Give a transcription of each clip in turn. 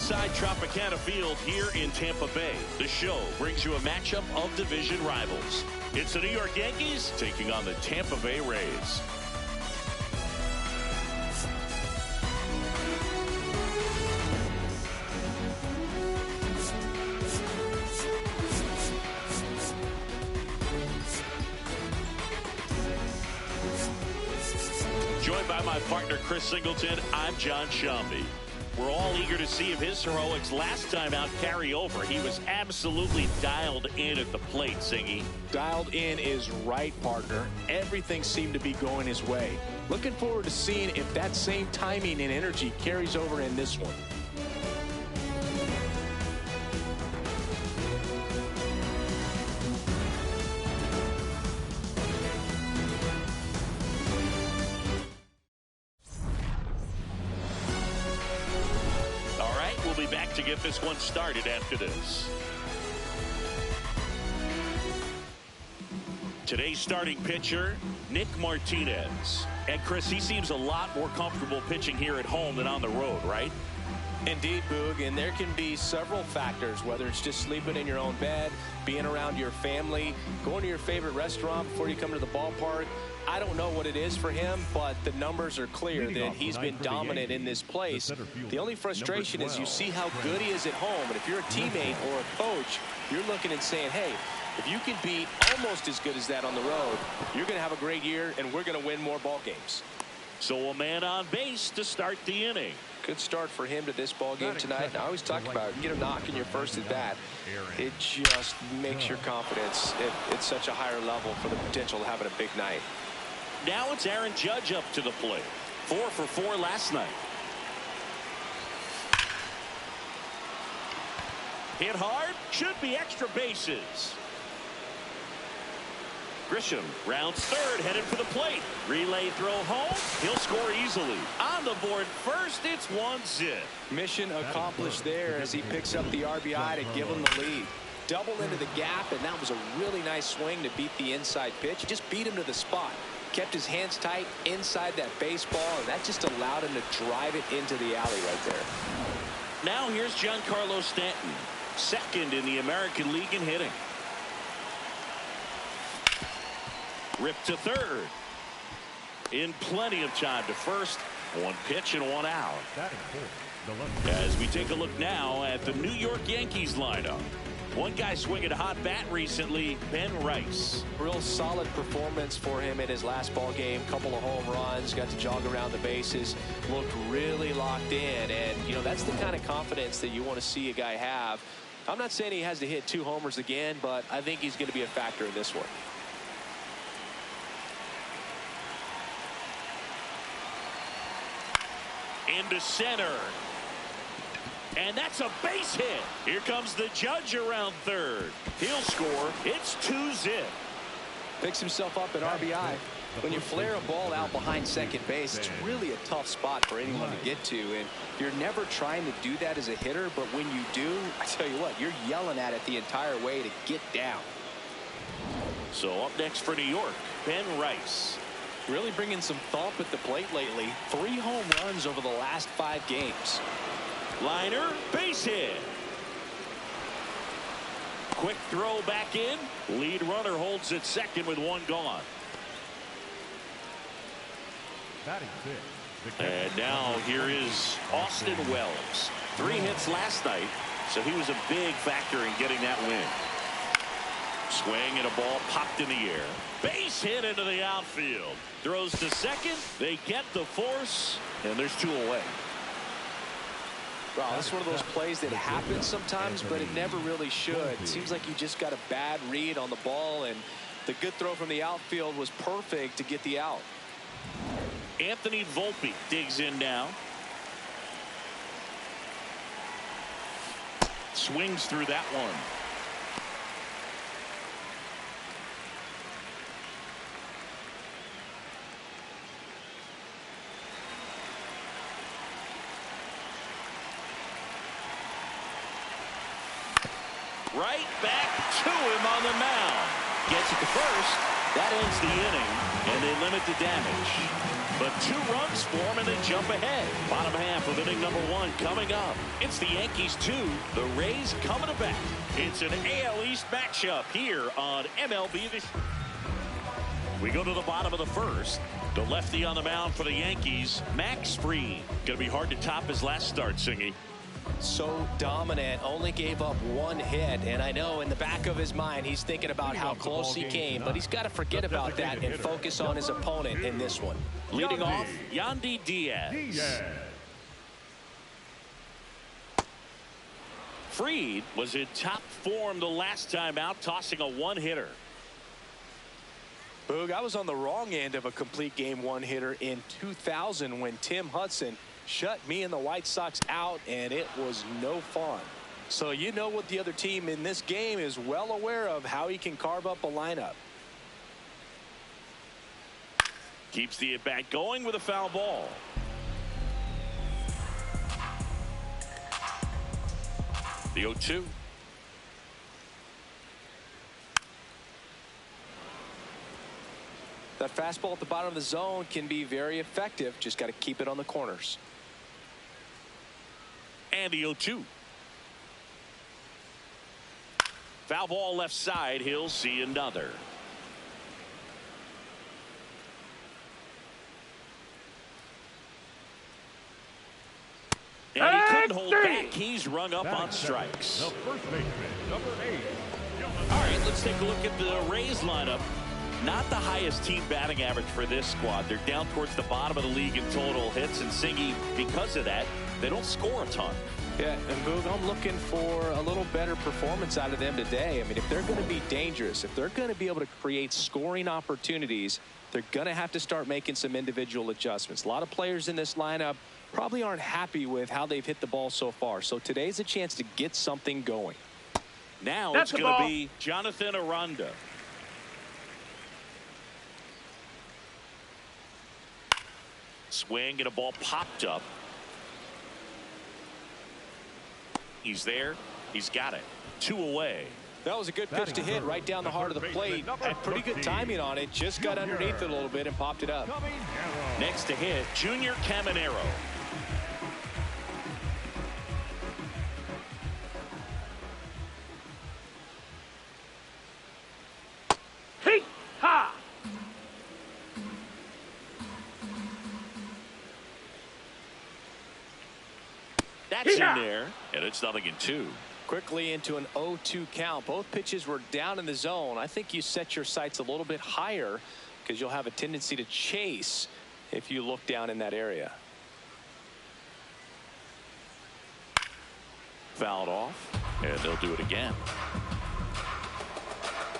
inside Tropicana Field here in Tampa Bay. The show brings you a matchup of division rivals. It's the New York Yankees taking on the Tampa Bay Rays. Joined by my partner, Chris Singleton, I'm John Shambi. We're all eager to see if his heroics last time out carry over. He was absolutely dialed in at the plate, Singy. Dialed in is right, partner. Everything seemed to be going his way. Looking forward to seeing if that same timing and energy carries over in this one. We'll be back to get this one started after this. Today's starting pitcher, Nick Martinez. And Chris, he seems a lot more comfortable pitching here at home than on the road, right? Indeed, Boog, and there can be several factors, whether it's just sleeping in your own bed, being around your family, going to your favorite restaurant before you come to the ballpark. I don't know what it is for him, but the numbers are clear that he's been dominant in this place. The only frustration is you see how good he is at home, and if you're a teammate or a coach, you're looking and saying, hey, if you can be almost as good as that on the road, you're going to have a great year, and we're going to win more ball games. So a man on base to start the inning. Good start for him to this ball game tonight. And I always talk about it. You get a knock in your first at bat. It just makes your confidence at such a higher level for the potential of having a big night. Now it's Aaron Judge up to the plate. 4 for 4 last night. Hit hard. Should be extra bases. Grisham rounds third, headed for the plate. Relay throw home. He'll score easily. On the board first, it's 1-0. Mission accomplished there as he picks up the RBI to give him the lead. Double into the gap, and that was a really nice swing to beat the inside pitch. He just beat him to the spot. Kept his hands tight inside that baseball, and that just allowed him to drive it into the alley right there. Now here's Giancarlo Stanton, second in the American League in hitting. Ripped to third. In plenty of time to first. One pitch and one out. As we take a look now at the New York Yankees lineup. One guy swinging a hot bat recently, Ben Rice. Real solid performance for him in his last ball game. Couple of home runs, got to jog around the bases, looked really locked in. And, you know, that's the kind of confidence that you want to see a guy have. I'm not saying he has to hit 2 homers again, but I think he's going to be a factor in this one. Into center. And that's a base hit. Here comes the Judge around third. He'll score. It's 2-0. Picks himself up an RBI. When you flare a ball out behind second base, it's really a tough spot for anyone to get to. And you're never trying to do that as a hitter. But when you do, I tell you what, you're yelling at it the entire way to get down. So up next for New York, Ben Rice. Really bringing some thump at the plate lately. 3 home runs over the last 5 games. Liner, base hit. Quick throw back in. Lead runner holds at second with 1 gone. And now here is Austin Wells. 3 hits last night, so he was a big factor in getting that win. Swing and a ball popped in the air. Base hit into the outfield. Throws to second. They get the force, and there's 2 away. Wow, that's one of those plays that happens sometimes, but it never really should. It seems like you just got a bad read on the ball, and the good throw from the outfield was perfect to get the out. Anthony Volpe digs in now. Swings through that one. Right back to him on the mound. Gets it to first. That ends the inning, and they limit the damage. But 2 runs for them, and they jump ahead. Bottom half of inning number 1 coming up. It's the Yankees 2, the Rays coming to bat. It's an AL East matchup here on MLB The Show. We go to the bottom of the first. The lefty on the mound for the Yankees, Max Fried. Going to be hard to top his last start, Singy. So dominant, only gave up 1 hit, and I know in the back of his mind he's thinking about how close he came, but he's got to forget about that and focus on his opponent in this one. Leading off, Yandy Diaz. Fried was in top form the last time out, tossing a 1-hitter. Boog, I was on the wrong end of a complete game 1-hitter in 2000 when Tim Hudson shut me and the White Sox out, and it was no fun. So you know what the other team in this game is well aware of, how he can carve up a lineup. Keeps the at-bat going with a foul ball. The 0-2. That fastball at the bottom of the zone can be very effective. Just got to keep it on the corners. And the 0-2. Foul ball left side. He'll see another. And he couldn't hold back. He's rung up on strikes. The first baseman, number 8. All right, let's take a look at the Rays lineup. Not the highest team batting average for this squad. They're down towards the bottom of the league in total hits, and Singy, because of that, they don't score a ton. Yeah, and Boog, I'm looking for a little better performance out of them today. I mean, if they're going to be dangerous, if they're going to be able to create scoring opportunities, they're going to have to start making some individual adjustments. A lot of players in this lineup probably aren't happy with how they've hit the ball so far. So today's a chance to get something going. Now it's going to be Jonathan Aranda. Swing and a ball popped up. He's there. He's got it. 2 away. That was a good pitch to hit right down the heart of the plate. Had pretty good timing on it. Just got underneath it a little bit and popped it up. Next to hit, Junior Caminero. Hey, ha! That's in there, and it's 0-2. Quickly into an 0-2 count. Both pitches were down in the zone. I think you set your sights a little bit higher because you'll have a tendency to chase if you look down in that area. Fouled off, and they'll do it again.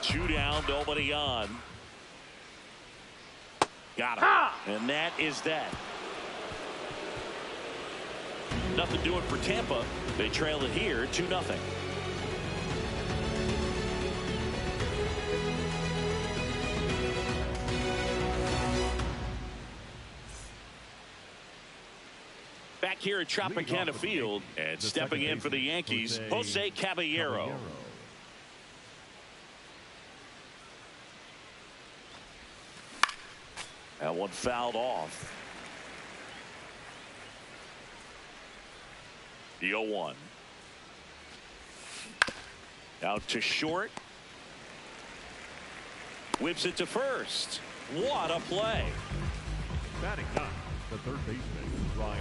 2 down, nobody on. Got him. And that is that. Nothing doing for Tampa. They trail it here 2-0. Back here at Tropicana Field, and stepping in for the Yankees, Jose Caballero. That one fouled off. The 0-1. Out to short. Whips it to first. What a play. Batting up, the third baseman, Ryan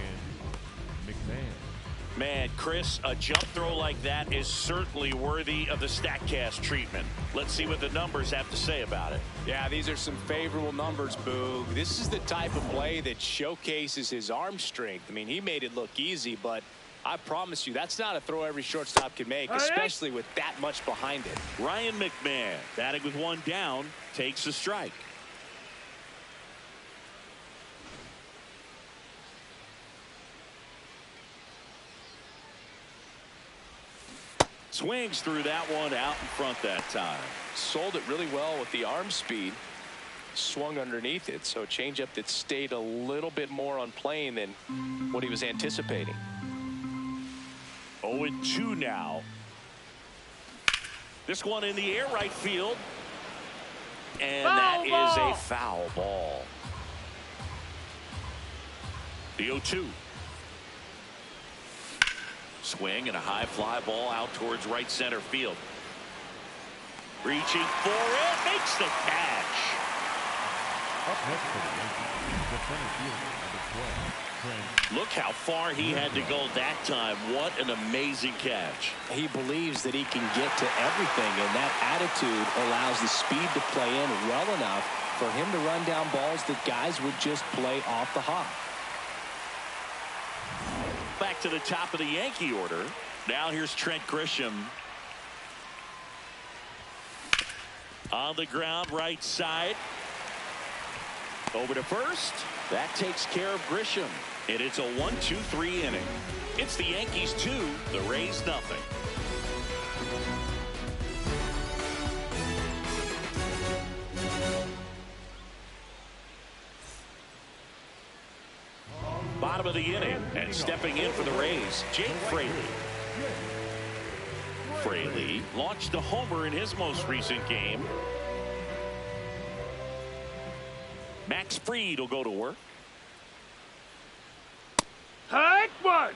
McMahon. Man, Chris, a jump throw like that is certainly worthy of the StatCast treatment. Let's see what the numbers have to say about it. Yeah, these are some favorable numbers, Boog. This is the type of play that showcases his arm strength. I mean, he made it look easy, but I promise you, that's not a throw every shortstop can make, especially with that much behind it. Ryan McMahon, batting with 1 down, takes a strike. Swings through that one out in front that time. Sold it really well with the arm speed. Swung underneath it, so a changeup that stayed a little bit more on plane than what he was anticipating. 0-2 now. This one in the air right field. and that is a foul ball. The 0-2. Swing and a high fly ball out towards right center field. Reaching for it, makes the catch. Up next for the Yankees, the center fielder, number 12, Look how far he had to go that time. What an amazing catch. He believes that he can get to everything, and that attitude allows the speed to play in well enough for him to run down balls that guys would just play off the hop. Back to the top of the Yankee order. Now here's Trent Grisham. On the ground, right side. Over to first. That takes care of Grisham. And it's a 1-2-3 inning. It's the Yankees 2, the Rays nothing. Bottom of the inning, and stepping in for the Rays, Jake Fraley. Fraley launched a homer in his most recent game. Max Fried will go to work. Hike one.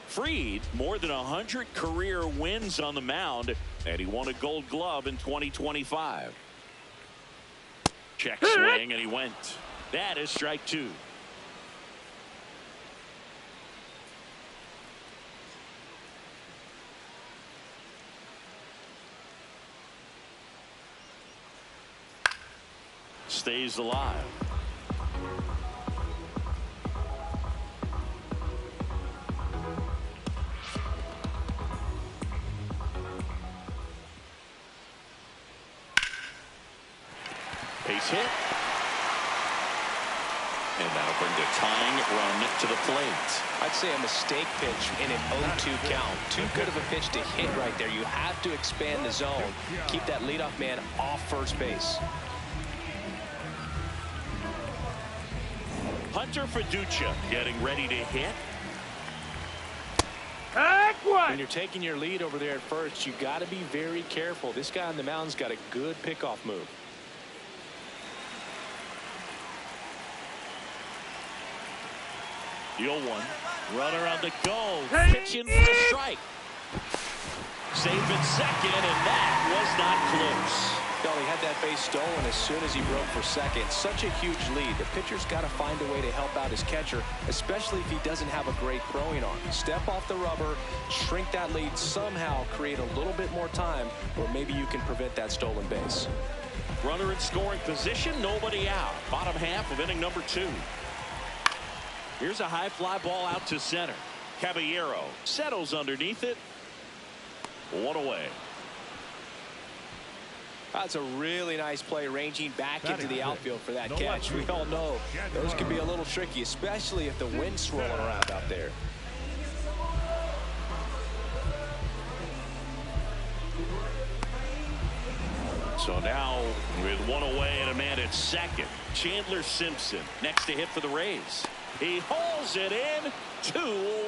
Fried, more than 100 career wins on the mound, and he won a Gold Glove in 2025. Check swing, and he went. That is strike two. Stays alive. Base hit. And that'll bring the tying run to the plate. I'd say a mistake pitch in an 0-2 count. Too good of a pitch to hit right there. You have to expand the zone. Keep that leadoff man off first base. Hunter Fiducia getting ready to hit. When you're taking your lead over there at first, you got to be very careful. This guy on the mound's got a good pickoff move. The 0-1. Runner on the go. Pitching for a strike. Safe at second, and that was not close. He had that base stolen as soon as he broke for second. Such a huge lead. The pitcher's got to find a way to help out his catcher, especially if he doesn't have a great throwing arm. Step off the rubber, shrink that lead, somehow create a little bit more time, or maybe you can prevent that stolen base. Runner in scoring position, nobody out. Bottom half of inning number 2. Here's a high fly ball out to center. Caballero settles underneath it. 1 away. That's a really nice play, ranging back into the outfield for that catch. We all know those can be a little tricky, especially if the wind's swirling around out there. So now with 1 away and a man at second, Chandler Simpson next to hit for the Rays. He hauls it in. 2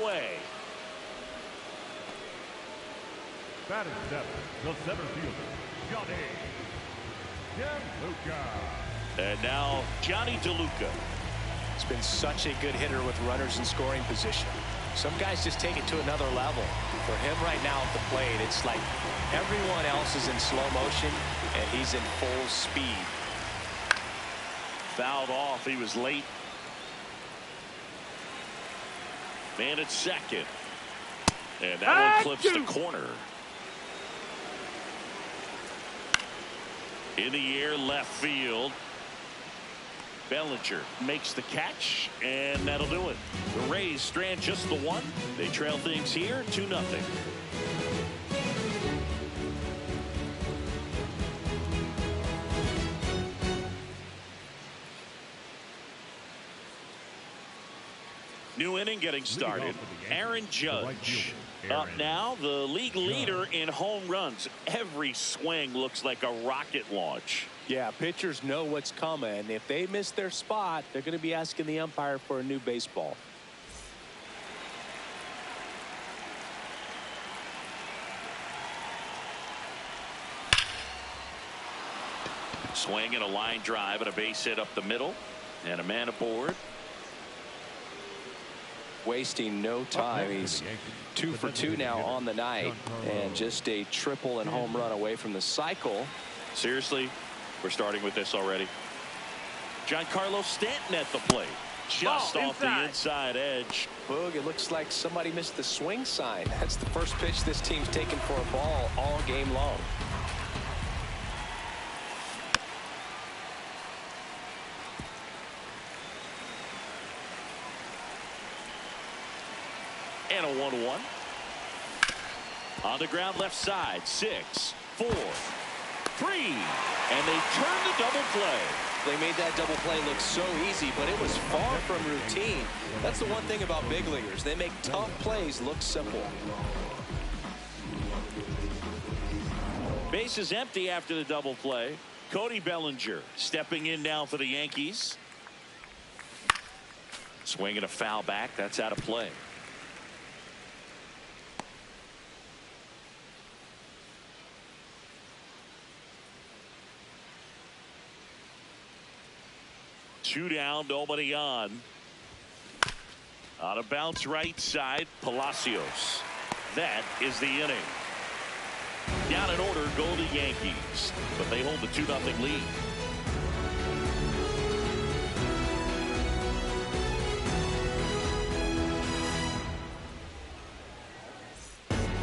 away. batting seventh, the center fielder, Johnny DeLuca. And now Johnny DeLuca. He's been such a good hitter with runners in scoring position. Some guys just take it to another level. For him right now at the plate, it's like everyone else is in slow motion and he's in full speed. Fouled off. He was late. Man at second. And that one clips the corner. In the air, left field. Bellinger makes the catch, and that'll do it. The Rays strand just the one. They trail things here 2-0. New inning getting started. Aaron Judge up now, the league leader in home runs. Every swing looks like a rocket launch. Yeah, pitchers know what's coming. If they miss their spot, they're going to be asking the umpire for a new baseball. Swing and a line drive and a base hit up the middle, and a man aboard. Wasting no time. He's 2 for 2 now on the night, and just a triple and home run away from the cycle. Seriously, we're starting with this already. Giancarlo Stanton at the plate, just off the inside edge. Boog, it looks like somebody missed the swing sign. That's the first pitch this team's taken for a ball all game long. And a 1-1. On the ground left side. 6, 4, 3. And they turn the double play. They made that double play look so easy, but it was far from routine. That's the one thing about big leaguers. They make tough plays look simple. Base is empty after the double play. Cody Bellinger stepping in now for the Yankees. Swinging a foul back. That's out of play. Two down, nobody on. On a bounce right side, Palacios. That is the inning. Down in order go the Yankees, but they hold the 2-0 lead.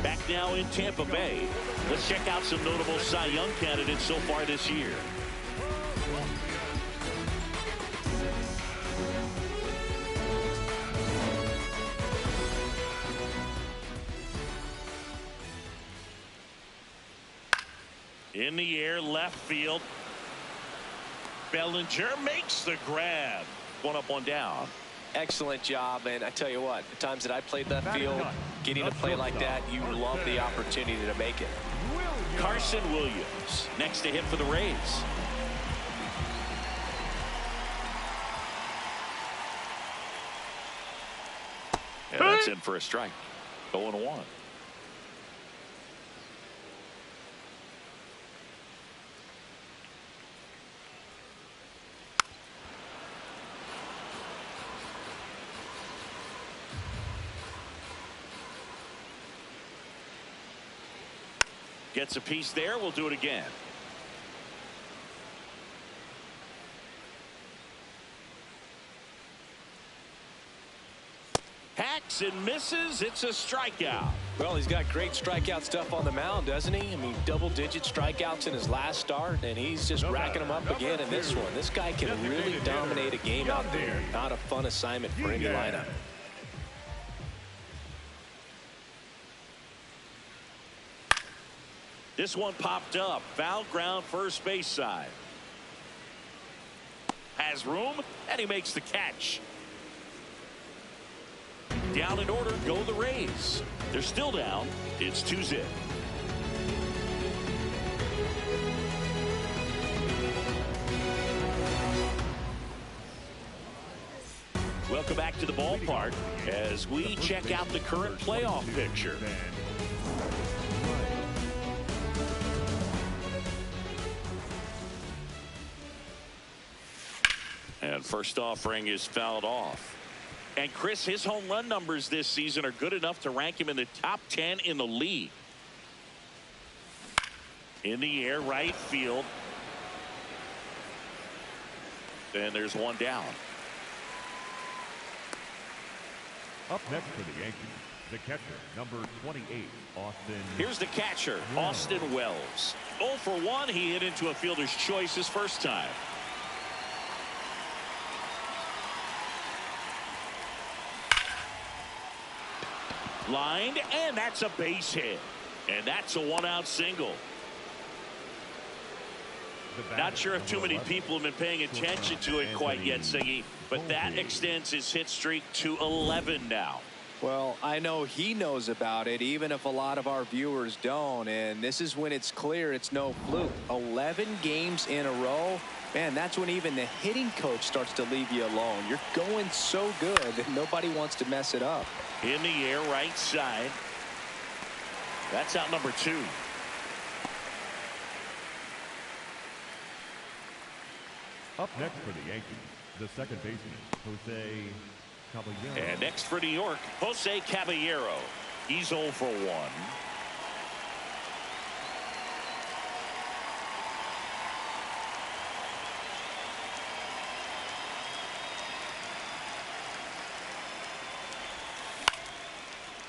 Back now in Tampa Bay. Let's check out some notable Cy Young candidates so far this year. In the air, left field. Bellinger makes the grab. One up, one down. Excellent job, and I tell you what, the times that I played left field, getting a play like that, you love the opportunity to make it. Carson Williams next to hit for the Rays. And that's in for a strike. 0-1. Gets a piece there. We'll do it again. Hacks and misses. It's a strikeout. Well, he's got great strikeout stuff on the mound, doesn't he? I mean, double-digit strikeouts in his last start, and he's just racking them up again in this one. This guy can really dominate a game out there. Not a fun assignment for any lineup. This one popped up. Foul ground, first base side. Has room, and he makes the catch. Down in order, go the Rays. They're still down. It's 2-0. Welcome back to the ballpark as we check out the current playoff picture. And first offering is fouled off. And Chris, his home run numbers this season are good enough to rank him in the top 10 in the league. In the air, right field. And there's one down. Up next for the Yankees, the catcher, number 28, Austin. Here's the catcher, Austin Wells. 0 for 1. He hit into a fielder's choice his first time. Lined, and that's a base hit. And that's a one-out single. Not sure if too many people have been paying attention to it quite yet, Siggy, but that extends his hit streak to 11 now. Well, I know he knows about it, even if a lot of our viewers don't. And this is when it's clear it's no fluke. 11 games in a row. Man, that's when even the hitting coach starts to leave you alone. You're going so good that nobody wants to mess it up. In the air, right side. That's out number 2. Up next for the Yankees, the second baseman, Jose Caballero. And next for New York, Jose Caballero. He's 0 for 1.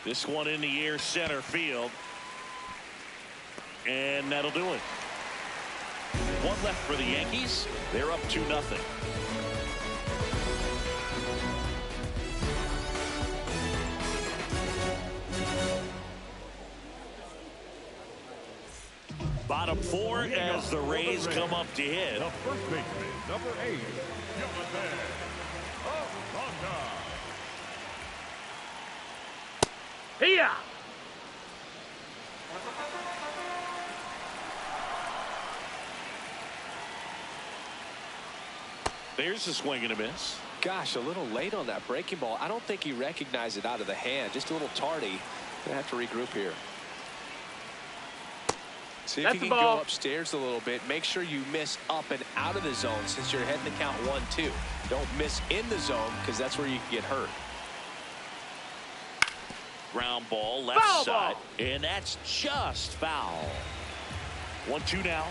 This one in the air, center field. And that'll do it. One left for the Yankees. They're up 2-0. Bottom 4 as the Rays come up to hit. The first baseman, number 8, Jonathan Alonso. Here. There's a swing and a miss. Gosh, a little late on that breaking ball. I don't think he recognized it out of the hand. Just a little tardy. Gonna have to regroup here. See if you can go upstairs a little bit. Make sure you miss up and out of the zone since you're heading to count 1-2. Don't miss in the zone because that's where you can get hurt. Ground ball left Foul side. ball. And that's just foul. 1-2 now.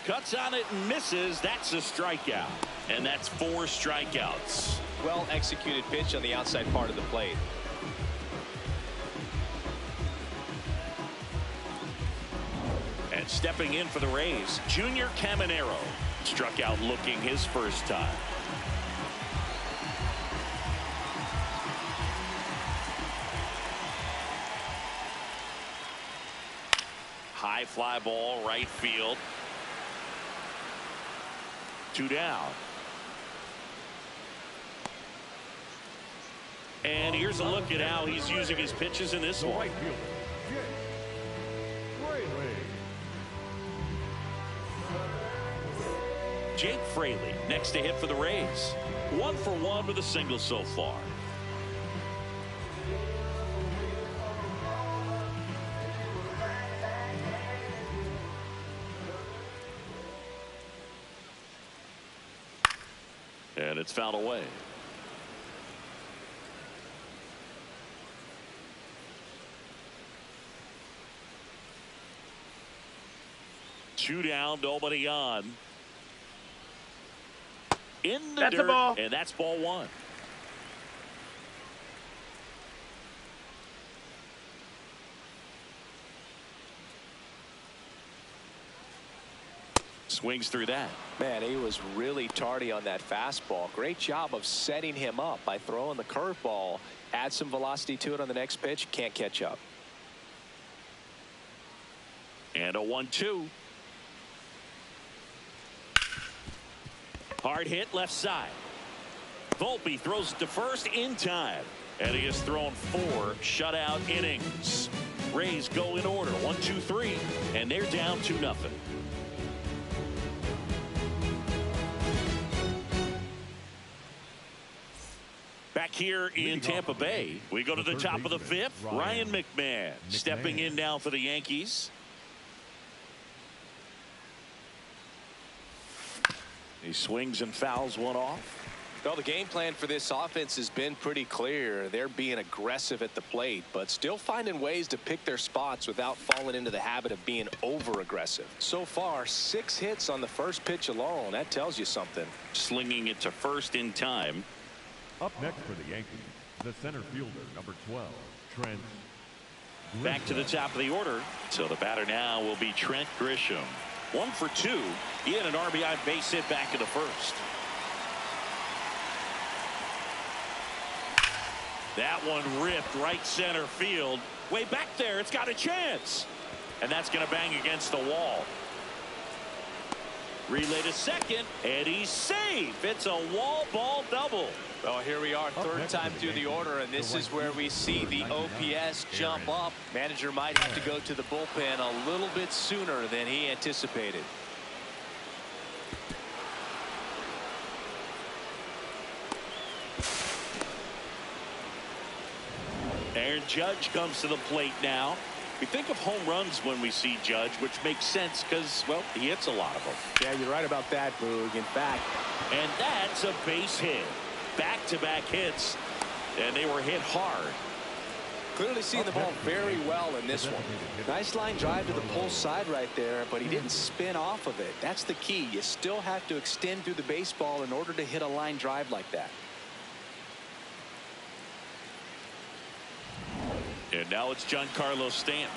Cuts on it and misses. That's a strikeout. And that's 4 strikeouts. Well executed pitch on the outside part of the plate. And stepping in for the Rays, Junior Caminero. Struck out looking his first time. High fly ball, right field. 2 down. And here's a look at how he's using his pitches in this one. Right fielder, Jake Fraley next to hit for the Rays. 1 for 1 with a single so far. And it's fouled away. Two down, nobody on. In the That's a dirt, ball. and that's ball 1. Swings through that. Man, he was really tardy on that fastball. Great job of setting him up by throwing the curveball. Add some velocity to it on the next pitch. Can't catch up. And a 1-2. Hard hit left side. Volpe throws it to first in time. And he has thrown 4 shutout innings. Rays go in order. 1, 2, 3. And they're down 2-0. Back here in Tampa Bay, we go to the top of the 5th. Ryan McMahon stepping in now for the Yankees. He swings and fouls one off. Well, the game plan for this offense has been pretty clear. They're being aggressive at the plate, but still finding ways to pick their spots without falling into the habit of being over aggressive. So far, 6 hits on the first pitch alone. That tells you something. Slinging it to first in time. Up next for the Yankees, the center fielder, number 12, Trent Grisham. Back to the top of the order. So the batter now will be Trent Grisham. 1 for 2. He had an RBI base hit back in the first. That one ripped right center field. Way back there. It's got a chance. And that's going to bang against the wall. Relay to second. And he's safe. It's a wall ball double. Well, here we are, third time through the order, and this is where we see the OPS jump up. Manager might have to go to the bullpen a little bit sooner than he anticipated. Aaron Judge comes to the plate now. We think of home runs when we see Judge, which makes sense because, well, he hits a lot of them. Yeah, you're right about that, Boog. In fact, and that's a base hit. Back-to-back hits, and they were hit hard. Clearly seeing the ball very well in this one. Nice line drive to the pull side right there, but he didn't spin off of it. That's the key. You still have to extend through the baseball in order to hit a line drive like that. And now it's Giancarlo Stanton.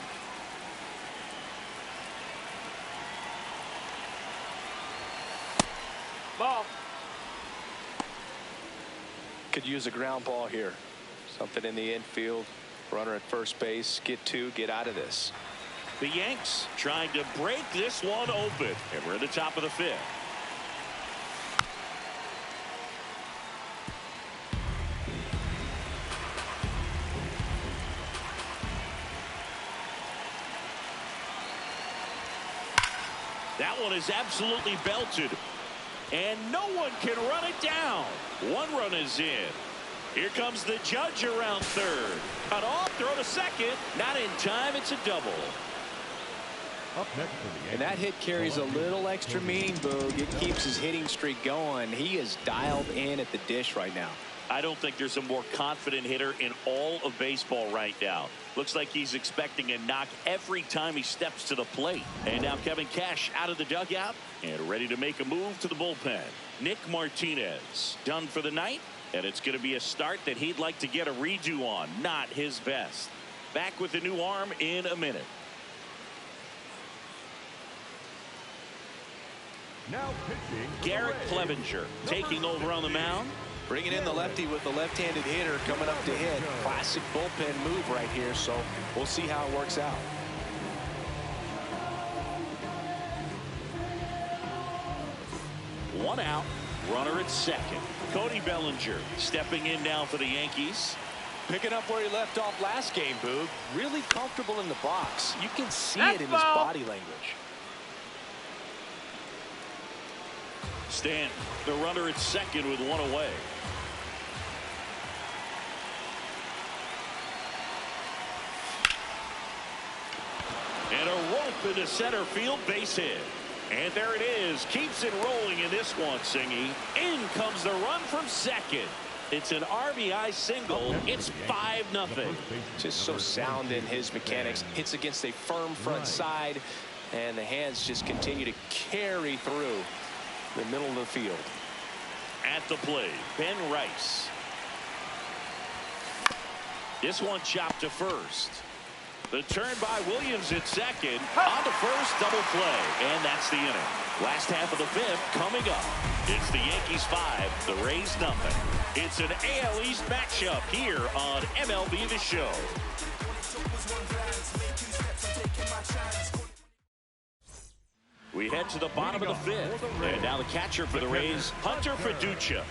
Ball. Could use a ground ball here. Something in the infield. Runner at first base. Get two. Get out of this. The Yanks trying to break this one open. And we're at the top of the fifth. That one is absolutely belted. And no one can run it down. One run is in. Here comes the Judge around third. Cut off, throw to second. Not in time, it's a double. Up next for the Yankees. And that hit carries a little extra meaning, Boog. It keeps his hitting streak going. He is dialed in at the dish right now. I don't think there's a more confident hitter in all of baseball right now. Looks like he's expecting a knock every time he steps to the plate. And now Kevin Cash out of the dugout and ready to make a move to the bullpen. Nick Martinez done for the night. And it's going to be a start that he'd like to get a redo on. Not his best. Back with the new arm in a minute. Now pitching. Garrett Clevenger taking over on the mound. Bringing in the lefty with the left-handed hitter coming up to hit. Classic bullpen move right here, so we'll see how it works out. One out. Runner at second. Cody Bellinger stepping in now for the Yankees. Picking up where he left off last game, Boog. Really comfortable in the box. You can see it in his body language. Stanton, the runner at second with one away. And a rope into center field, base hit. And there it is. Keeps it rolling in this one, Singy. In comes the run from second. It's an RBI single. It's 5-0. Just so sound in his mechanics. Hits against a firm front side. And the hands just continue to carry through the middle of the field. At the plate, Ben Rice. This one chopped to first. The turn by Williams at second. On to first, double play. And that's the inning. Last half of the fifth coming up. It's the Yankees 5, the Rays nothing. It's an AL East matchup here on MLB The Show. We head to the bottom of the fifth. And now the catcher for the Rays, Hunter Fiducia.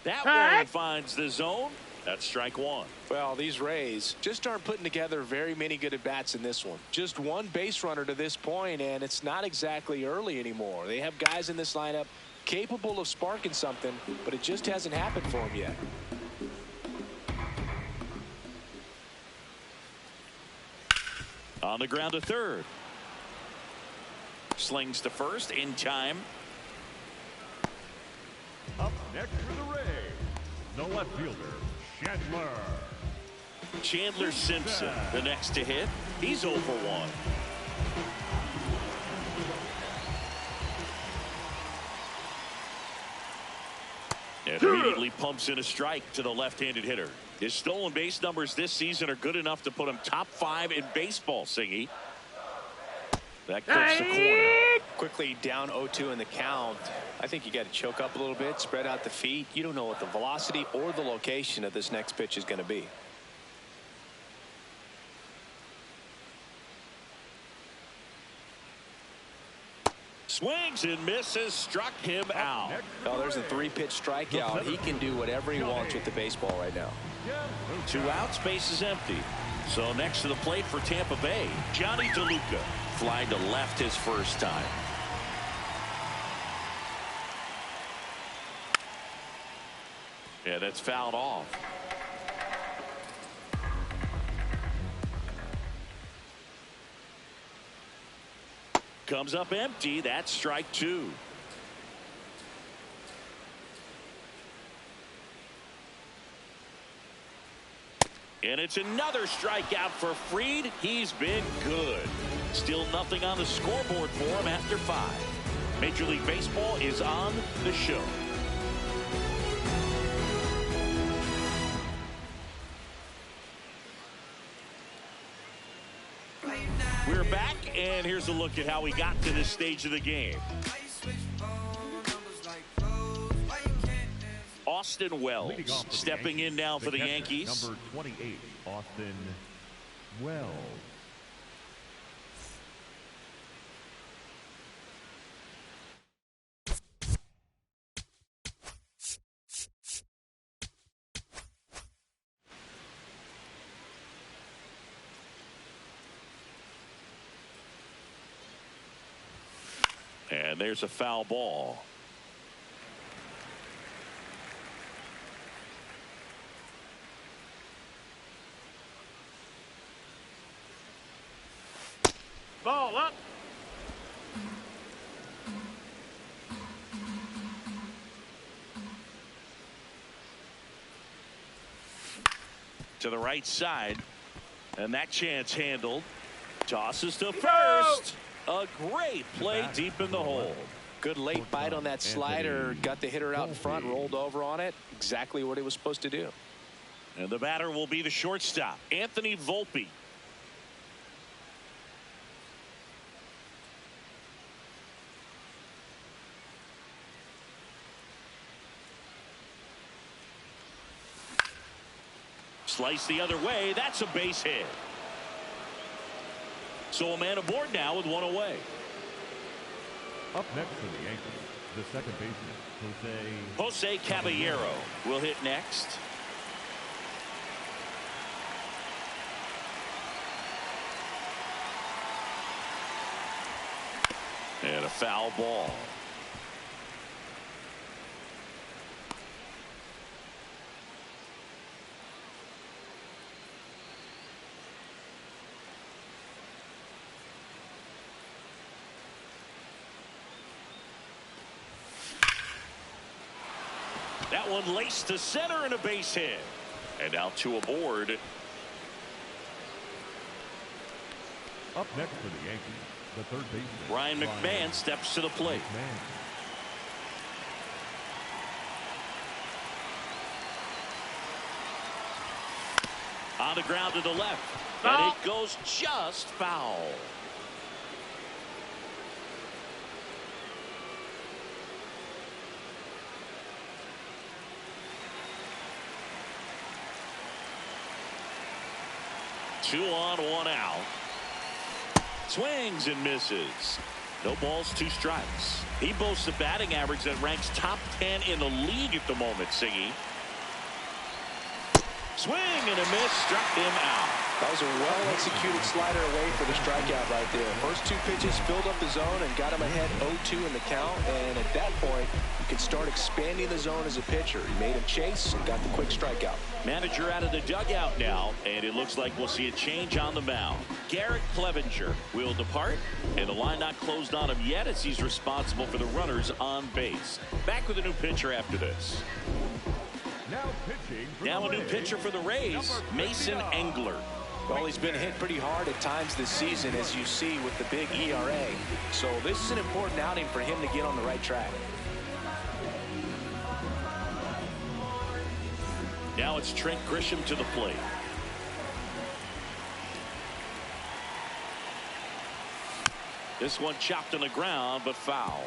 That one finds the zone. That's strike one. Well, these Rays just aren't putting together very many good at-bats in this one. Just one base runner to this point, and it's not exactly early anymore. They have guys in this lineup capable of sparking something, but it just hasn't happened for them yet. On the ground to third. Slings to first in time. Up next for the Rays, the left fielder, Chandler Simpson, the next to hit. He's 0 for 1. And immediately pumps in a strike to the left-handed hitter. His stolen base numbers this season are good enough to put him top 5 in baseball, Singy. That clips the corner. Quickly down 0-2 in the count. I think you got to choke up a little bit, spread out the feet. You don't know what the velocity or the location of this next pitch is going to be. Swings and misses, struck him out. Oh, there's a 3-pitch strikeout. He can do whatever he wants with the baseball right now. 2 outs, base is empty. So next to the plate for Tampa Bay, Johnny DeLuca. Flying to left his first time. Yeah, that's fouled off. Comes up empty. That's strike two. And it's another strikeout for Fried. He's been good. Still nothing on the scoreboard for him after 5. Major League Baseball is on the show. We're back, and here's a look at how we got to this stage of the game. Austin Wells stepping in now for the Yankees. Number 28, Austin Wells. And there's a foul ball. Ball up. To the right side. And that chance handled. Tosses to first. A great play deep in the hole. Good late bite on that slider. Got the hitter out in front, rolled over on it. Exactly what he was supposed to do. And the batter will be the shortstop, Anthony Volpe. Slice the other way. That's a base hit. So a man aboard now with one away. Up next for the Yankees, the second baseman, Jose Caballero will hit next. And a foul ball. That one laced to center and a base hit. And now two aboard. Up next for the Yankees, the third baseman, Ryan McMahon steps to the plate. On the ground to the left. And it goes just foul. Two on, one out. Swings and misses. No balls, two strikes. He boasts a batting average that ranks top 10 in the league at the moment, Siggy. Swing and a miss, struck him out. That was a well-executed slider away for the strikeout right there. First two pitches filled up the zone and got him ahead 0-2 in the count. And at that point, you can start expanding the zone as a pitcher. He made him chase and got the quick strikeout. Manager out of the dugout now, and it looks like we'll see a change on the mound. Garrett Clevenger will depart, and the line not closed on him yet as he's responsible for the runners on base. Back with a new pitcher after this. Now a new pitcher for the Rays, Mason Engler. Well, he's been hit pretty hard at times this season, as you see with the big ERA. So this is an important outing for him to get on the right track. Now it's Trent Grisham to the plate. This one chopped on the ground, but foul.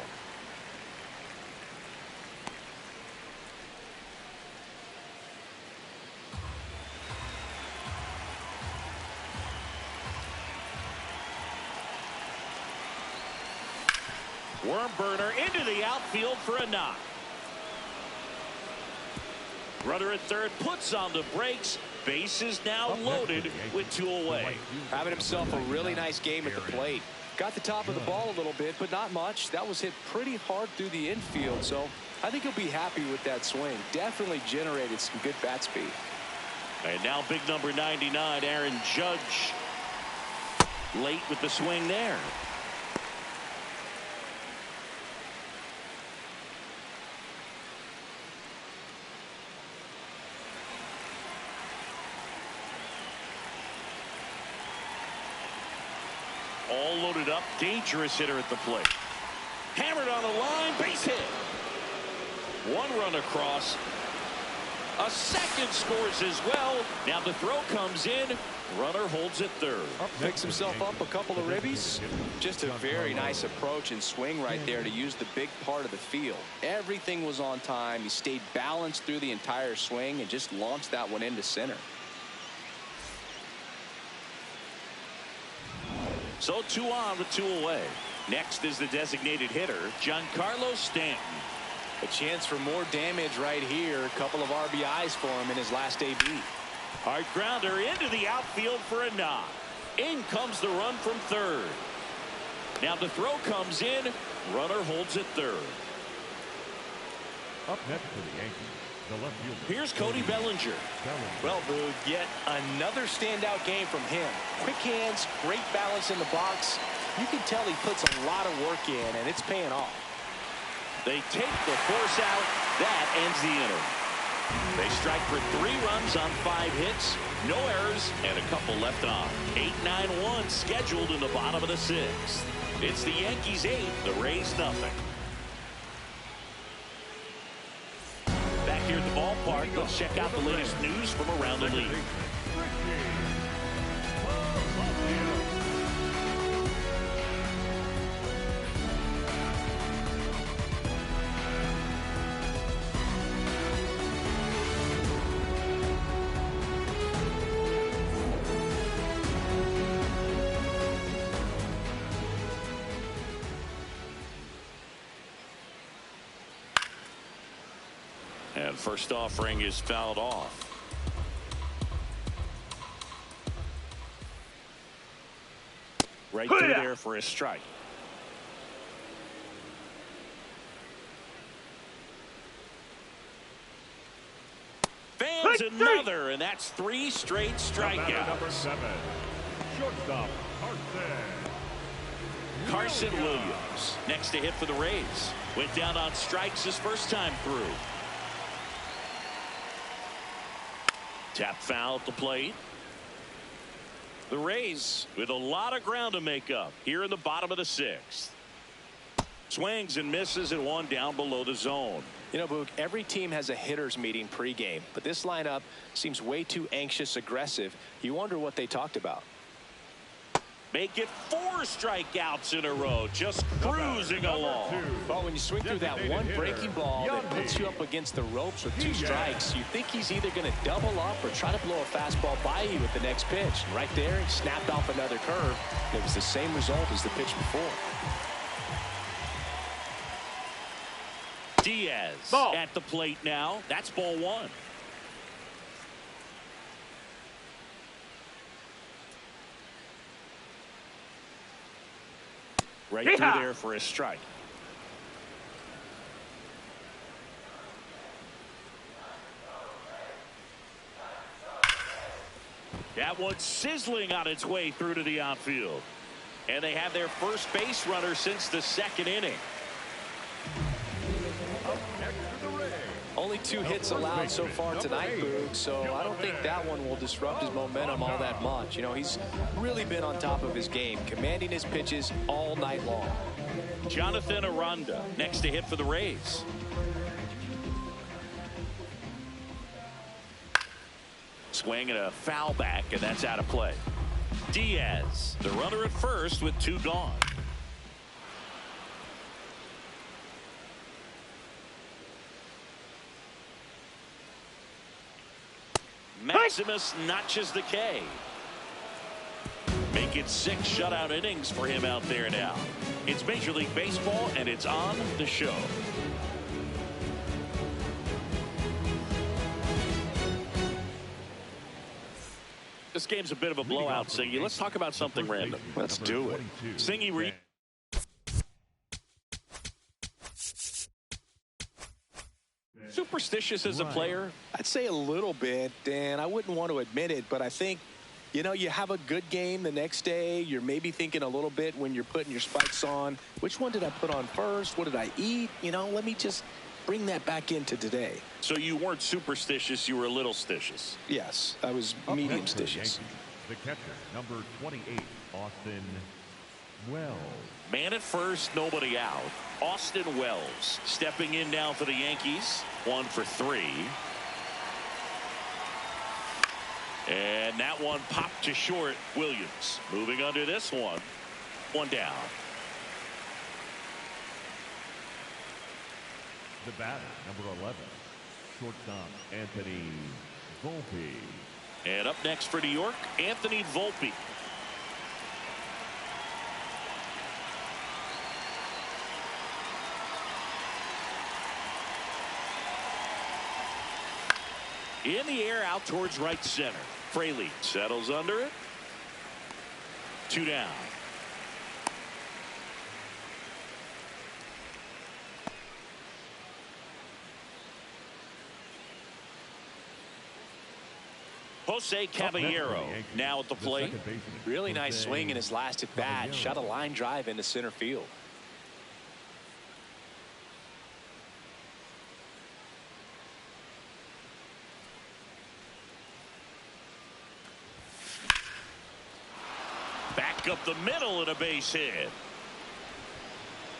Worm burner into the outfield for a knock. Runner at third puts on the brakes. Base is now loaded with two away. Having himself a really nice game at the plate. Got the top of the ball a little bit, but not much. That was hit pretty hard through the infield, so I think he'll be happy with that swing. Definitely generated some good bat speed. And now big number 99, Aaron Judge, late with the swing there. All loaded up, dangerous hitter at the plate. Hammered on the line, base hit. One run across. A second scores as well. Now the throw comes in. Runner holds at third. Picks himself up a couple of ribbies. Just a very nice approach and swing right there to use the big part of the field. Everything was on time. He stayed balanced through the entire swing and just launched that one into center. So 2 on with 2 away. Next is the designated hitter, Giancarlo Stanton. A chance for more damage right here. A couple of RBIs for him in his last AB. Hard grounder into the outfield for a knock. In comes the run from third. Now the throw comes in. Runner holds at third. Up next for the Yankees, the left fielder. Here's Cody Bellinger. Well, Boog, yet another standout game from him. Quick hands, great balance in the box. You can tell he puts a lot of work in, and it's paying off. They take the force out. That ends the inning. They strike for 3 runs on 5 hits, no errors, and a couple left on. 8-9-1 scheduled in the bottom of the 6th. It's the Yankees 8, the Rays nothing. Back here at the ballpark, let's check out the latest news from around the league. And first offering is fouled off. Right through there for a strike. Fans another, and that's 3 straight strikeouts. Number 7, shortstop Carson Williams next to hit for the Rays. Went down on strikes his first time through. Tap foul at the plate. The Rays with a lot of ground to make up here in the bottom of the 6th. Swings and misses and one down below the zone. You know, Boog, every team has a hitters meeting pregame, but this lineup seems way too anxious, aggressive. You wonder what they talked about. Make it 4 strikeouts in a row, just cruising along. Well, when you swing through that one breaking ball that puts you up against the ropes with 2 strikes, you think he's either going to double up or try to blow a fastball by you with the next pitch. And right there, he snapped off another curve. It was the same result as the pitch before. Diaz at the plate now. That's ball 1. Right through there for a strike. That one's sizzling on its way through to the outfield. And they have their first base runner since the 2nd inning. Only 2 hits allowed so far tonight, Boog, so I don't think that one will disrupt his momentum all that much. You know, he's really been on top of his game, commanding his pitches all night long. Jonathan Aranda next to hit for the Rays. Swing and a foul back, and that's out of play. Diaz, the runner at first with 2 gone. Maximus notches the K. Make it 6 shutout innings for him out there now. It's Major League Baseball, and it's on the show. This game's a bit of a blowout, Singy. Let's talk about something random. Let's do it. Singy, superstitious as a player? I'd say a little bit, and I wouldn't want to admit it, but I think, you know, you have a good game the next day. You're maybe thinking a little bit when you're putting your spikes on. Which one did I put on first? What did I eat? You know, let me just bring that back into today. So you weren't superstitious, you were a little stitious. Yes, I was medium stitious. The catcher, number 28, Austin Wells. Man at first, nobody out. Austin Wells stepping in now for the Yankees. 1 for 3. And that one popped to short. Williams moving under this one. 1 down. The batter, number 11, shortstop Anthony Volpe. And up next for New York, Anthony Volpe. In the air out towards right center. Fraley settles under it. 2 down. Jose Caballero now at the plate. Really nice swing in his last at bat. Shot a line drive into center field. Back up the middle and a base hit.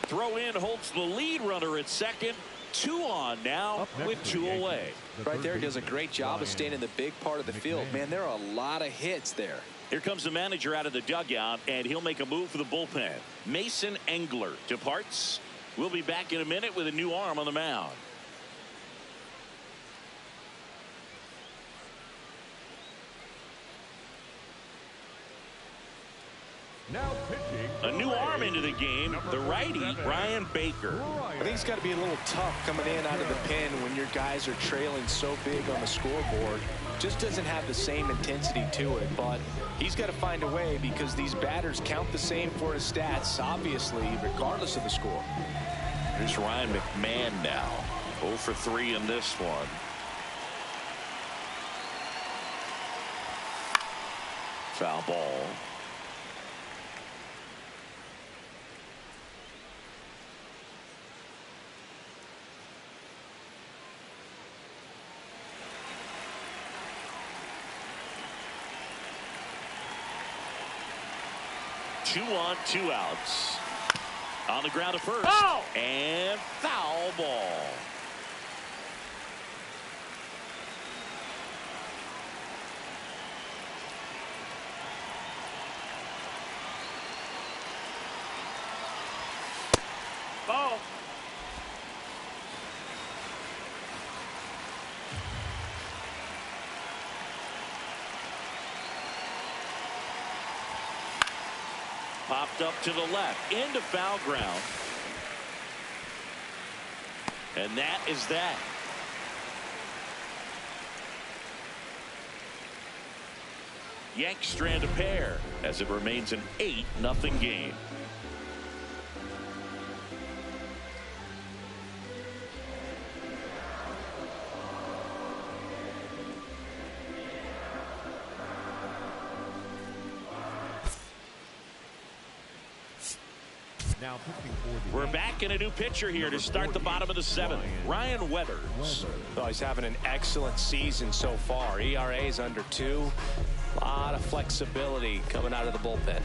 Throw in holds the lead runner at second. 2 on now with 2 away. Right there, does a great job of staying in the big part of the field. Man, there are a lot of hits there. Here comes the manager out of the dugout, and he'll make a move for the bullpen. Mason Engler departs. We'll be back in a minute with a new arm on the mound. Now pitching. A new arm into the game, the righty, Brian Baker. I think it's got to be a little tough coming in out of the pen when your guys are trailing so big on the scoreboard. Just doesn't have the same intensity to it, but he's got to find a way because these batters count the same for his stats, obviously, regardless of the score. Here's Ryan McMahon now. 0 for 3 in this one. Foul ball. Two on, 2 outs. On the ground at first. Oh! And foul ball. Oh. Popped up to the left into foul ground. And that is that. Yanks strand a pair as it remains an 8-0 game. Now pitching for the We're back in a new pitcher here to start the bottom of the 7th. Ryan Weathers. Oh, he's having an excellent season so far. ERA is under 2. A lot of flexibility coming out of the bullpen.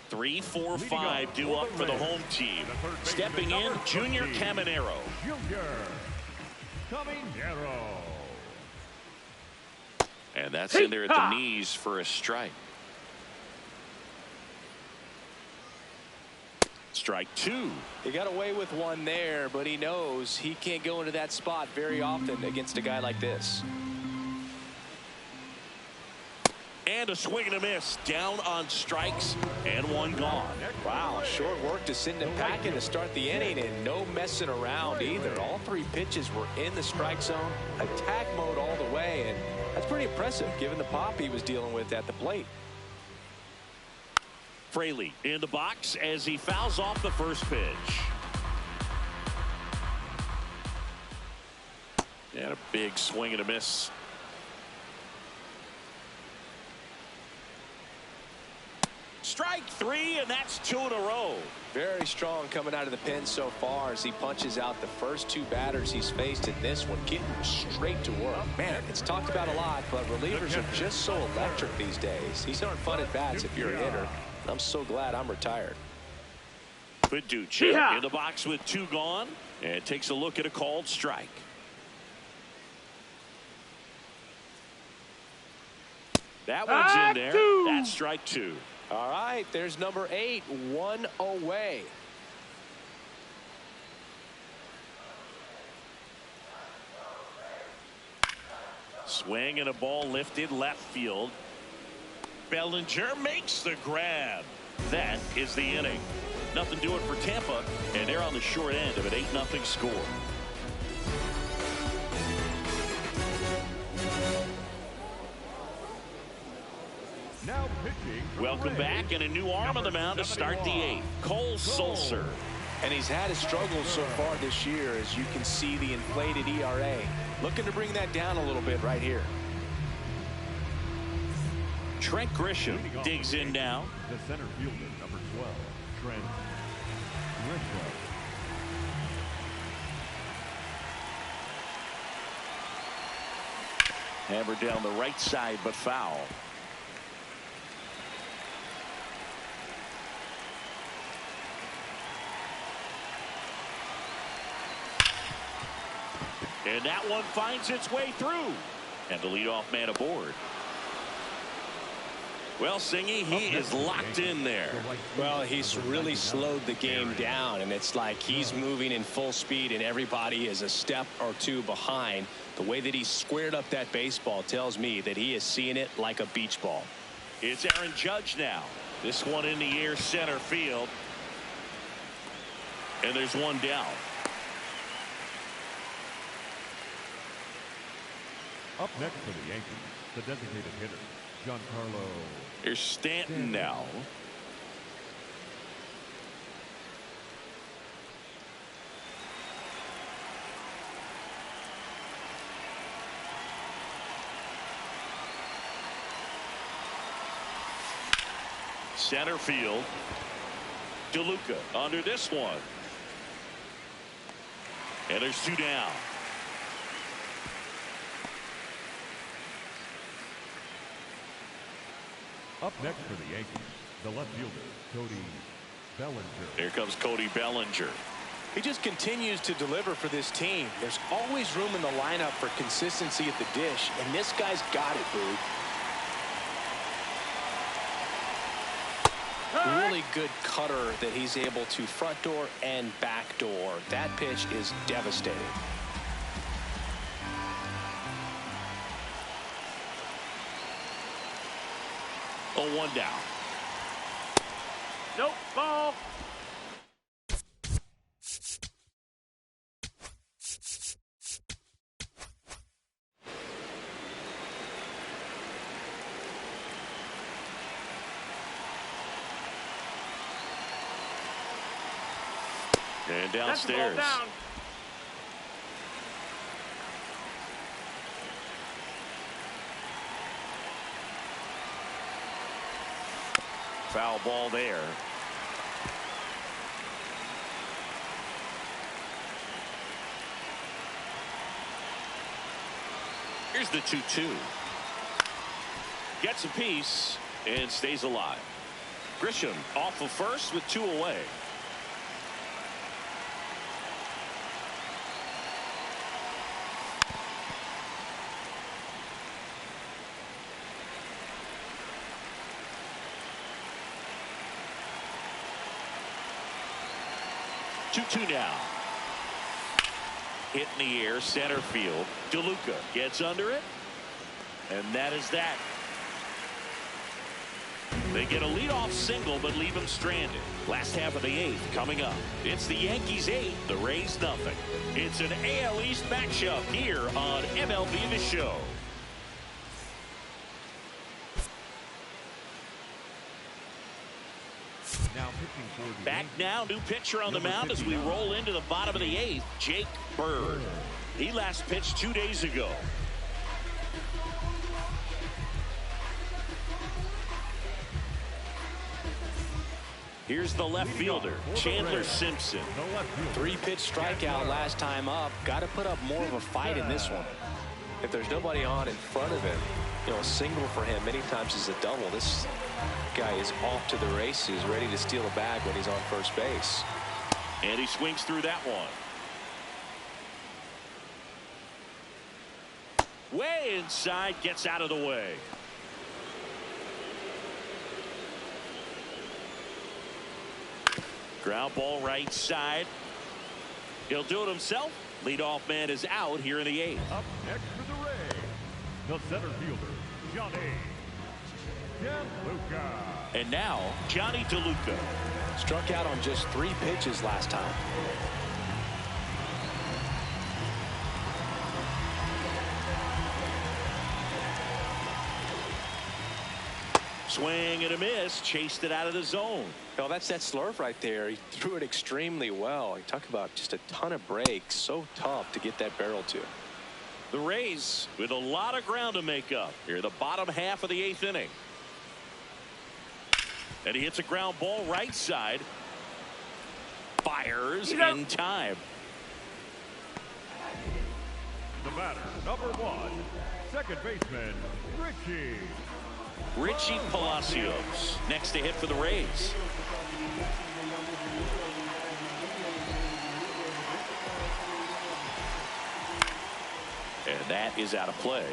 3, 4, 5 due up for the home team. Stepping in, Junior Caminero. Junior Caminero. And that's in there at the knees for a strike. Strike 2. He got away with one there, but he knows he can't go into that spot very often against a guy like this. And a swing and a miss. Down on strikes and 1 gone. Wow, short work to send him packing to start the inning, and no messing around either. All 3 pitches were in the strike zone, attack mode all the way, and That's pretty impressive given the pop he was dealing with at the plate. Fraley in the box as he fouls off the first pitch. And a big swing and a miss. Strike three, and that's 2 in a row. Very strong coming out of the pen so far as he punches out the first 2 batters he's faced in this one, getting straight to work. Man, it's talked about a lot, but relievers are just so electric these days. These aren't fun at bats if you're a hitter. I'm so glad I'm retired. Fiducia in the box with 2 gone, and takes a look at a called strike. That one's in there. That's strike 2. All right, there's number 8, 1 away. Swing and a ball lifted left field. Bellinger makes the grab. That is the inning. Nothing doing for Tampa, and they're on the short end of an 8-0 score. Now pitching. Welcome back, and a new arm on the mound to start the 8th. Cole Sulser. And he's had his struggles so far this year, as you can see the inflated ERA. Looking to bring that down a little bit right here. Trent Grisham digs in now. The center fielder, number 12, Trent Grisham. Hammered down the right side, but foul. And that one finds its way through. And the leadoff man aboard. Well, Singy, he is locked in there. Well, he's really slowed the game down, and it's like he's moving in full speed, and everybody is a step or 2 behind. The way that he squared up that baseball tells me that he is seeing it like a beach ball. It's Aaron Judge now. This one in the air, center field. And there's one down. Up next for the Yankees, the designated hitter, Giancarlo. Here's Stanton now. Center field. DeLuca under this one. And there's 2 down. Up next for the Yankees, the left fielder, Cody Bellinger. Here comes Cody Bellinger. He just continues to deliver for this team. There's always room in the lineup for consistency at the dish, and this guy's got it, Boog. Really good cutter that he's able to front door and back door. That pitch is devastating. Oh, 1 down. Nope, ball. And That's the ball downstairs. down. Foul ball there. Here's the 2-2. Gets a piece and stays alive. Grisham off of first with 2 away. Two now. Hit in the air, center field. DeLuca gets under it, and that is that. They get a leadoff single, but leave him stranded. Last half of the 8th coming up. It's the Yankees 8, the Rays nothing. It's an AL East matchup here on MLB The Show. Back now, new pitcher on the mound as we roll into the bottom of the 8th, Jake Bird. He last pitched 2 days ago. Here's the left fielder, Chandler Simpson. 3-pitch strikeout last time up. Got to put up more of a fight in this one. If there's nobody on in front of him, you know, a single for him many times is a double. This guy is off to the races, ready to steal a bag when he's on first base. And he swings through that one. Way inside, gets out of the way. Ground ball right side. He'll do it himself. Leadoff man is out here in the 8th. Up next for the Rays, the center fielder, Johnny DeLuca. And now, Johnny DeLuca. Struck out on just 3 pitches last time. Swing and a miss. Chased it out of the zone. Well, that's that slurve right there. He threw it extremely well. You talk about just a ton of breaks. So tough to get that barrel to. The Rays with a lot of ground to make up here, the bottom half of the 8th inning. And he hits a ground ball right side. Fires in time. The batter, number 1, second baseman, Richie Palacios next to hit for the Rays. And that is out of play.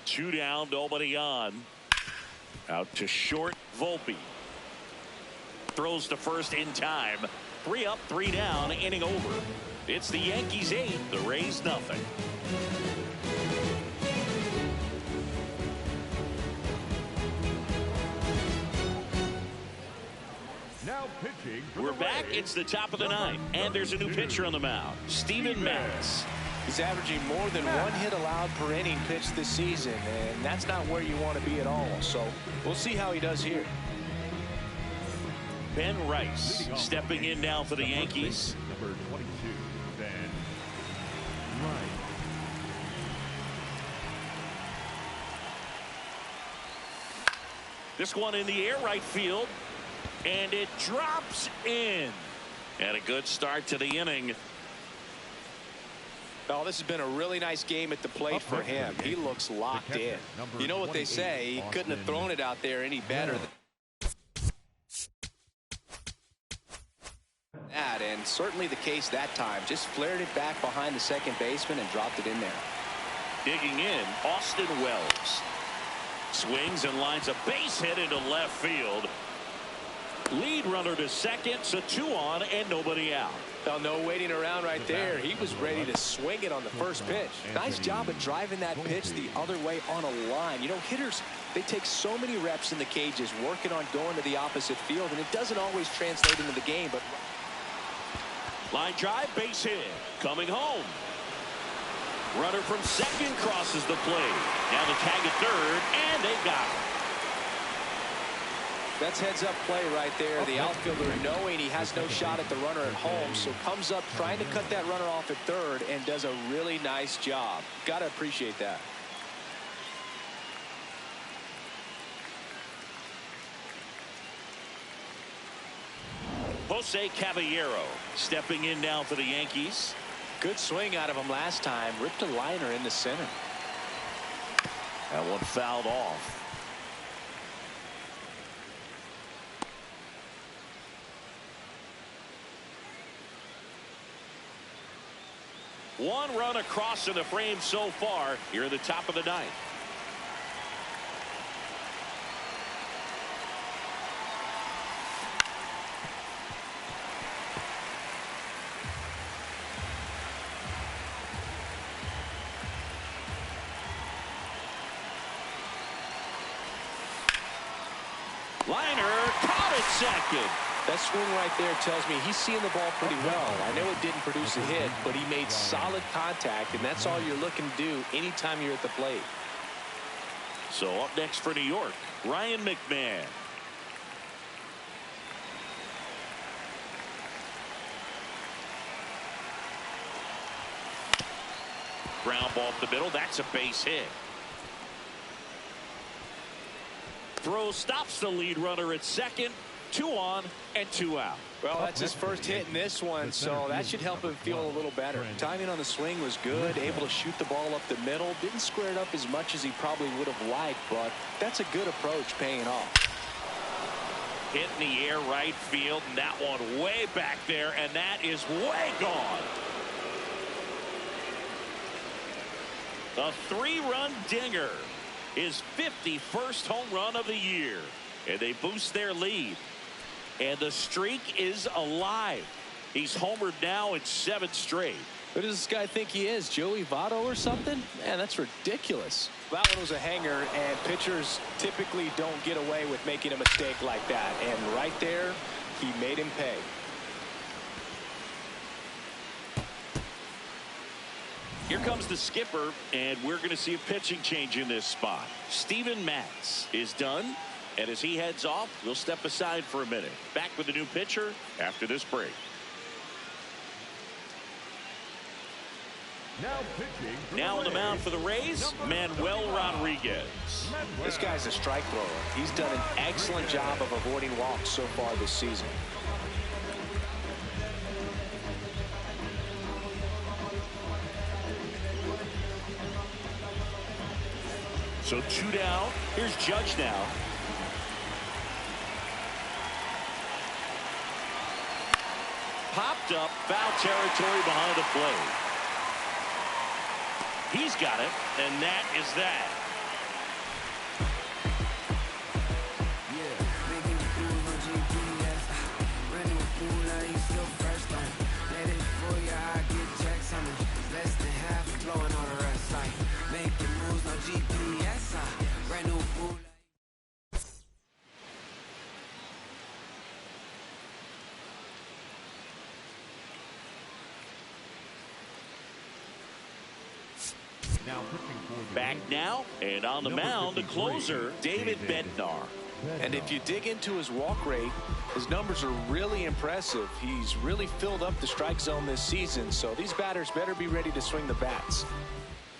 Two down, nobody on. Out to short, Volpe. Throws to first in time. 3 up, 3 down, inning over. It's the Yankees 8, the Rays nothing. Now pitching. We're back. It's the top of the 9th, and there's a new pitcher on the mound, Steven Matz. He's averaging more than 1 hit allowed per inning pitched this season, and that's not where you want to be at all. So we'll see how he does here. Ben Rice stepping in now for the Yankees. Number 22, Ben Rice. This one in the air, right field, and it drops in. And a good start to the inning. Oh, this has been a really nice game at the plate for him. He looks locked in. You know what they say, he couldn't have thrown it out there any better than that, and certainly the case that time. Just flared it back behind the second baseman and dropped it in there. Digging in, Austin Wells. Swings and lines a base hit into left field. Lead runner to second, so 2 on and nobody out. Well, no waiting around right there. He was ready to swing it on the first pitch. Nice job of driving that pitch the other way on a line. You know, hitters, they take so many reps in the cages working on going to the opposite field, and it doesn't always translate into the game. But line drive, base hit. Coming home. Runner from second crosses the plate. Now the tag at third, and they got it. That's heads-up play right there. The outfielder knowing he has no shot at the runner at home, so comes up trying to cut that runner off at third and does a really nice job. Got to appreciate that. Jose Caballero stepping in now for the Yankees. Good swing out of him last time. Ripped a liner in the center. That one fouled off. One run across in the frame so far here at the top of the 9th. Liner caught at second. That swing right there tells me he's seeing the ball pretty well. I know it didn't produce a hit, but he made solid contact, and that's all you're looking to do anytime you're at the plate. So up next for New York, Ryan McMahon. Ground ball up the middle. That's a base hit. Throw stops the lead runner at second. 2 on and 2 out. Well, that's his first hit in this one, so that should help him feel a little better. Timing on the swing was good, able to shoot the ball up the middle. Didn't square it up as much as he probably would have liked, but that's a good approach paying off. Hit in the air right field, and that one way back there, and that is way gone. A 3-run dinger. His 51st home run of the year. And they boost their lead. And the streak is alive. He's homered now in 7 straight. Who does this guy think he is, Joey Votto or something? Man, that's ridiculous. That one was a hanger, and pitchers typically don't get away with making a mistake like that. And right there, he made him pay. Here comes the skipper, and we're going to see a pitching change in this spot. Steven Matz is done, and as he heads off, we'll step aside for a minute. Back with the new pitcher after this break. Now on the mound for the Rays, Manuel Rodriguez. This guy's a strike thrower. He's done an excellent job of avoiding walks so far this season. So 2 down. Here's Judge now. Popped up, foul territory behind the plate. He's got it, and that is that. Back now, and on the mound, the closer, David Bednar. And if you dig into his walk rate, his numbers are really impressive. He's really filled up the strike zone this season, so these batters better be ready to swing the bats.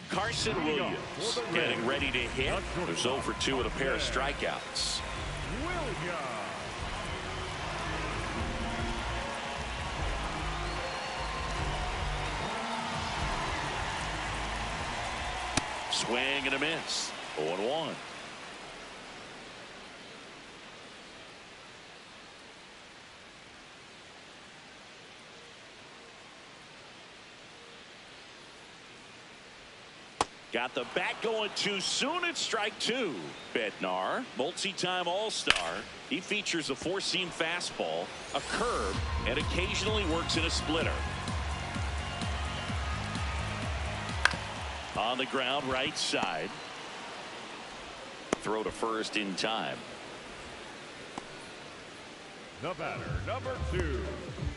Carson Williams getting ready to hit. There's 0 for 2 with a pair of strikeouts. Swing and a miss. 0-1. Got the bat going too soon at strike 2. Bednar, multi-time All-Star. He features a 4-seam fastball, a curve, and occasionally works in a splitter. On the ground, right side. Throw to first in time. The batter, number 2,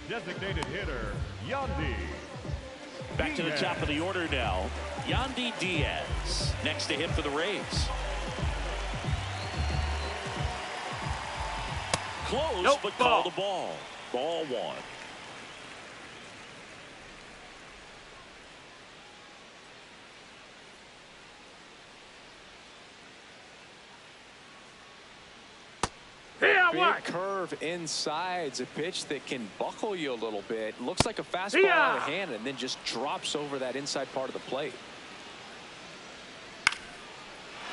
designated hitter, Yandy. Back to the top of the order now. Yandy Diaz next to him for the Rays. Close, but call the ball. Ball 1. Big curve inside's a pitch that can buckle you a little bit. Looks like a fastball out of hand and then just drops over that inside part of the plate.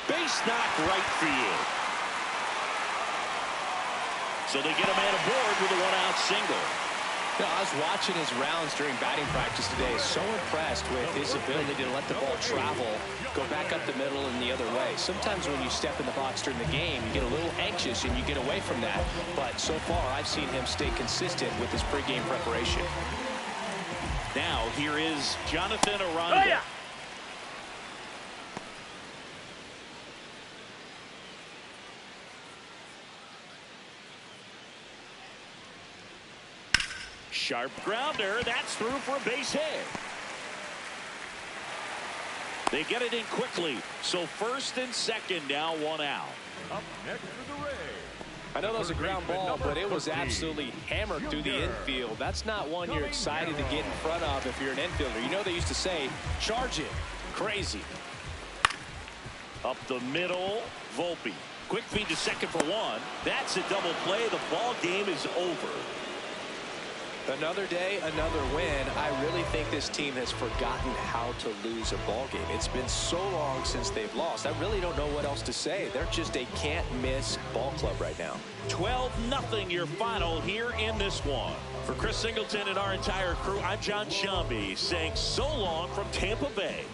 Base knock right field. So they get a man aboard with a 1-out single. You know, I was watching his rounds during batting practice today. So impressed with his ability to let the ball travel, go back up the middle and the other way. Sometimes when you step in the box during the game, you get a little anxious and you get away from that. But so far, I've seen him stay consistent with his pregame preparation. Now here is Jonathan Aranda. Oh, yeah. Sharp grounder. That's through for a base hit. They get it in quickly. So first and second, now one out. Up next for the Rays. I know that was a ground ball, but it was absolutely hammered through the infield. That's not one you're excited to get in front of if you're an infielder. You know they used to say, charge it. Crazy. Up the middle, Volpe. Quick feed to second for one. That's a double play. The ball game is over. Another day, another win. I really think this team has forgotten how to lose a ball game. It's been so long since they've lost. I really don't know what else to say. They're just a can't-miss ball club right now. 12-0 your final here in this one. For Chris Singleton and our entire crew, I'm John Shambi saying so long from Tampa Bay.